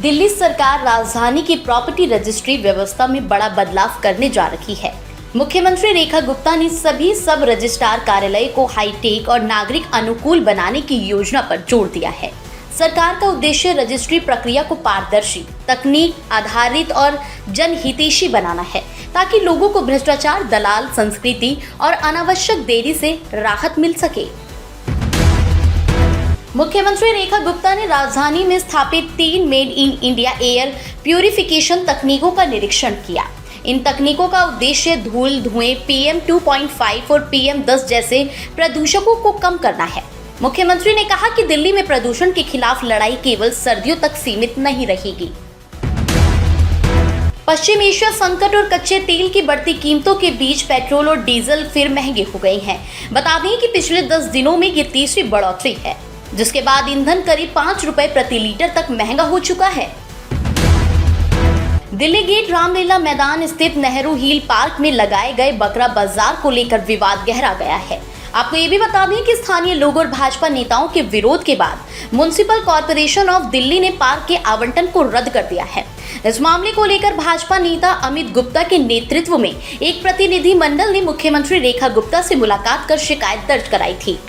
दिल्ली सरकार राजधानी की प्रॉपर्टी रजिस्ट्री व्यवस्था में बड़ा बदलाव करने जा रही है। मुख्यमंत्री रेखा गुप्ता ने सभी सब रजिस्ट्रार कार्यालय को हाईटेक और नागरिक अनुकूल बनाने की योजना पर जोर दिया है। सरकार का उद्देश्य रजिस्ट्री प्रक्रिया को पारदर्शी, तकनीक आधारित और जनहितैषी बनाना है, ताकि लोगों को भ्रष्टाचार, दलाल संस्कृति और अनावश्यक देरी से राहत मिल सके। मुख्यमंत्री रेखा गुप्ता ने राजधानी में स्थापित 3 made in India air purification तकनीकों का निरीक्षण किया। इन तकनीकों का उद्देश्य धूल, धुएं, PM 2.5 और PM 10 जैसे प्रदूषकों को कम करना है। मुख्यमंत्री ने कहा कि दिल्ली में प्रदूषण के खिलाफ लड़ाई केवल सर्दियों तक सीमित नहीं रहेगी। पश्चिम एशिया संकट और कच्चे तेल की बढ़ती कीमतों के बीच पेट्रोल और डीजल फिर महंगे हो गए हैं। बता दें कि पिछले 10 दिनों में ये तीसरी बढ़ोतरी है, जिसके बाद ईंधन करीब 5 रुपए प्रति लीटर तक महंगा हो चुका है। दिल्ली गेट रामलीला मैदान स्थित नेहरू हिल पार्क में लगाए गए बकरा बाजार को लेकर विवाद गहरा गया है। आपको ये भी बता दें कि स्थानीय लोगों और भाजपा नेताओं के विरोध के बाद म्युनिसिपल कॉर्पोरेशन ऑफ दिल्ली ने पार्क के आवंटन को रद्द कर दिया है। इस मामले को लेकर भाजपा नेता अमित गुप्ता के नेतृत्व में एक प्रतिनिधि मंडल ने मुख्यमंत्री रेखा गुप्ता से मुलाकात कर शिकायत दर्ज कराई थी।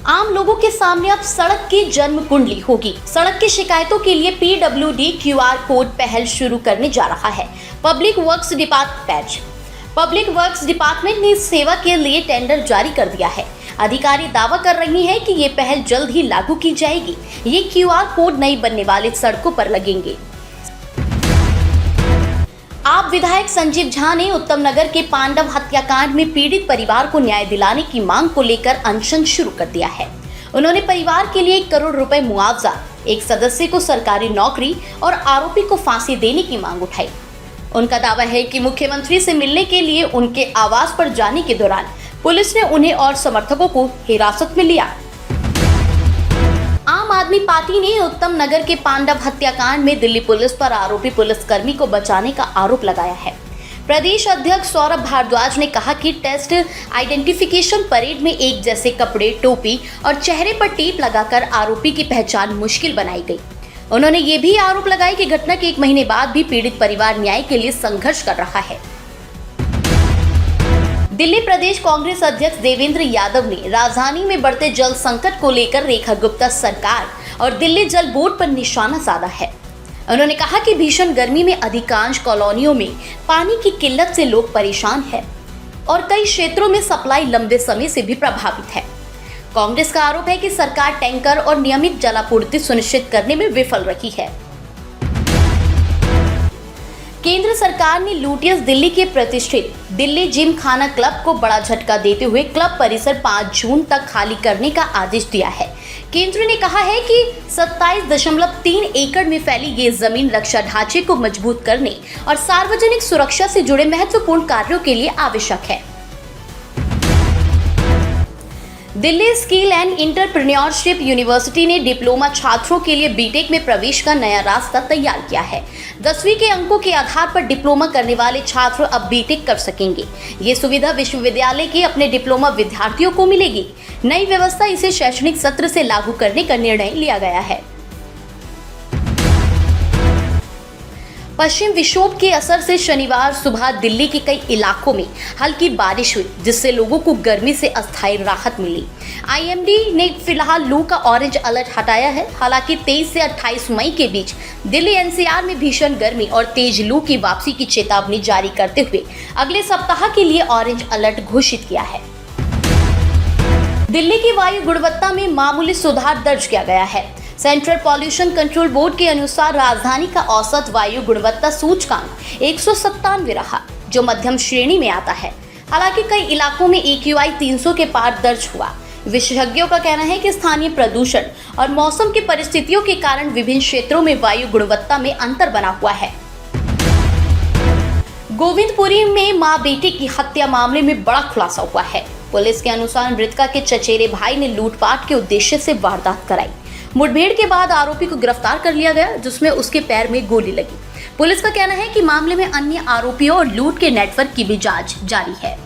आम लोगों के सामने अब सड़क की जन्म कुंडली होगी। सड़क की शिकायतों के लिए PWD QR कोड पहल शुरू करने जा रहा है। पब्लिक वर्क्स डिपार्टमेंट ने इस सेवा के लिए टेंडर जारी कर दिया है। अधिकारी दावा कर रही हैं कि ये पहल जल्द ही लागू की जाएगी। ये QR कोड नई बनने वाली सड़कों पर लगेंगे। आप विधायक संजीव झा ने उत्तम नगर के पांडव हत्याकांड में पीड़ित परिवार को न्याय दिलाने की मांग को लेकर अनशन शुरू कर दिया है। उन्होंने परिवार के लिए 1 करोड़ रुपए मुआवजा, एक सदस्य को सरकारी नौकरी और आरोपी को फांसी देने की मांग उठाई। उनका दावा है कि मुख्यमंत्री से मिलने के लिए उनके आवास पर जाने के दौरान पुलिस ने उन्हें और समर्थकों को हिरासत में लिया। आम आदमी पार्टी ने उत्तम नगर के पांडव हत्याकांड में दिल्ली पुलिस पर आरोपी पुलिसकर्मी को बचाने का आरोप लगाया है। प्रदेश अध्यक्ष सौरभ भारद्वाज ने कहा कि टेस्ट आइडेंटिफिकेशन परेड में एक जैसे कपड़े, टोपी और चेहरे पर टेप लगाकर आरोपी की पहचान मुश्किल बनाई गई। उन्होंने ये भी आरोप लगाया कि घटना के 1 महीने बाद भी पीड़ित परिवार न्याय के लिए संघर्ष कर रहा है। दिल्ली प्रदेश कांग्रेस अध्यक्ष देवेंद्र यादव ने राजधानी में बढ़ते जल संकट को लेकर रेखा गुप्ता सरकार और दिल्ली जल बोर्ड पर निशाना साधा है। उन्होंने कहा कि भीषण गर्मी में अधिकांश कॉलोनियों में पानी की किल्लत से लोग परेशान हैं और कई क्षेत्रों में सप्लाई लंबे समय से भी प्रभावित है। कांग्रेस का आरोप है कि सरकार टैंकर और नियमित जलापूर्ति सुनिश्चित करने में विफल रही है। केंद्र सरकार ने लुटियंस दिल्ली के प्रतिष्ठित दिल्ली जिम खाना क्लब को बड़ा झटका देते हुए क्लब परिसर 5 जून तक खाली करने का आदेश दिया है। केंद्र ने कहा है कि 27.3 एकड़ में फैली ये जमीन रक्षा ढांचे को मजबूत करने और सार्वजनिक सुरक्षा से जुड़े महत्वपूर्ण कार्यों के लिए आवश्यक है। Delhi skill and entrepreneurship university ने डिप्लोमा छात्रों के लिए बीटेक में प्रवेश का नया रास्ता तैयार किया है। 10वीं के अंकों के आधार पर डिप्लोमा करने वाले छात्र अब बीटेक कर सकेंगे। ये सुविधा विश्वविद्यालय के अपने डिप्लोमा विद्यार्थियों को मिलेगी। नई व्यवस्था इसे शैक्षणिक सत्र से लागू करने का निर्णय लिया गया है। पश्चिम विक्षोभ के असर से शनिवार सुबह दिल्ली के कई इलाकों में हल्की बारिश हुई, जिससे लोगों को गर्मी से अस्थायी राहत मिली। IMD ने फिलहाल लू का ऑरेंज अलर्ट हटाया है। हालांकि 23 से 28 मई के बीच दिल्ली NCR में भीषण गर्मी और तेज लू की वापसी की चेतावनी जारी करते हुए अगले सप्ताह के लिए ऑरेंज अलर्ट घोषित किया है। दिल्ली की वायु गुणवत्ता में मामूली सुधार दर्ज किया गया है। सेंट्रल पॉल्यूशन कंट्रोल बोर्ड के अनुसार राजधानी का औसत वायु गुणवत्ता सूचकांक 197 रहा, जो मध्यम श्रेणी में आता है। हालांकि कई इलाकों में AQI 300 के पार दर्ज हुआ। विशेषज्ञों का कहना है कि स्थानीय प्रदूषण और मौसम की परिस्थितियों के कारण विभिन्न क्षेत्रों में वायु गुणवत्ता में अंतर बना हुआ है। गोविंदपुरी में मां बेटे की हत्या मामले में बड़ा खुलासा हुआ है। पुलिस के अनुसार मृतका के चचेरे भाई ने लूटपाट के उद्देश्य से वारदात कराई। मुठभेड़ के बाद आरोपी को गिरफ्तार कर लिया गया, जिसमें उसके पैर में गोली लगी। पुलिस का कहना है कि मामले में अन्य आरोपियों और लूट के नेटवर्क की भी जांच जारी है।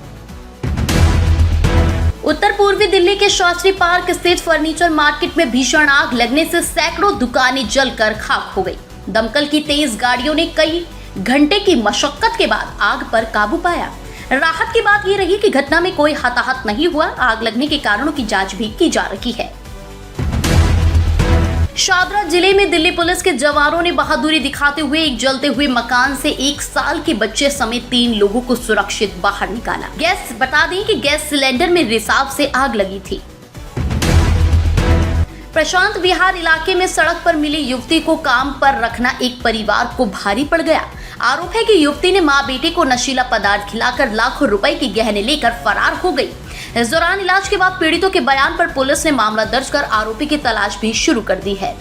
उत्तर पूर्वी दिल्ली के शास्त्री पार्क स्थित फर्नीचर मार्केट में भीषण आग लगने से सैकड़ों दुकानें जलकर खाक हो गई। दमकल की तेज गाड़ियों ने कई घंटे की मशक्कत के बाद आग पर काबू पाया। राहत की बात ये रही कि घटना में कोई हताहत नहीं हुआ। आग लगने के कारणों की जांच भी की जा रही है। शादरा जिले में दिल्ली पुलिस के जवानों ने बहादुरी दिखाते हुए एक जलते हुए मकान से 1 साल के बच्चे समेत 3 लोगों को सुरक्षित बाहर निकाला। बता दें कि गैस सिलेंडर में रिसाव से आग लगी थी। प्रशांत विहार इलाके में सड़क पर मिली युवती को काम पर रखना एक परिवार को भारी पड़ गया। आरोप है कि युवती ने मां बेटे को नशीला पदार्थ खिलाकर लाखों रुपए के गहने लेकर फरार हो गई। इस दौरान इलाज के बाद पीड़ितों के बयान पर पुलिस ने मामला दर्ज कर आरोपी की तलाश भी शुरू कर दी है।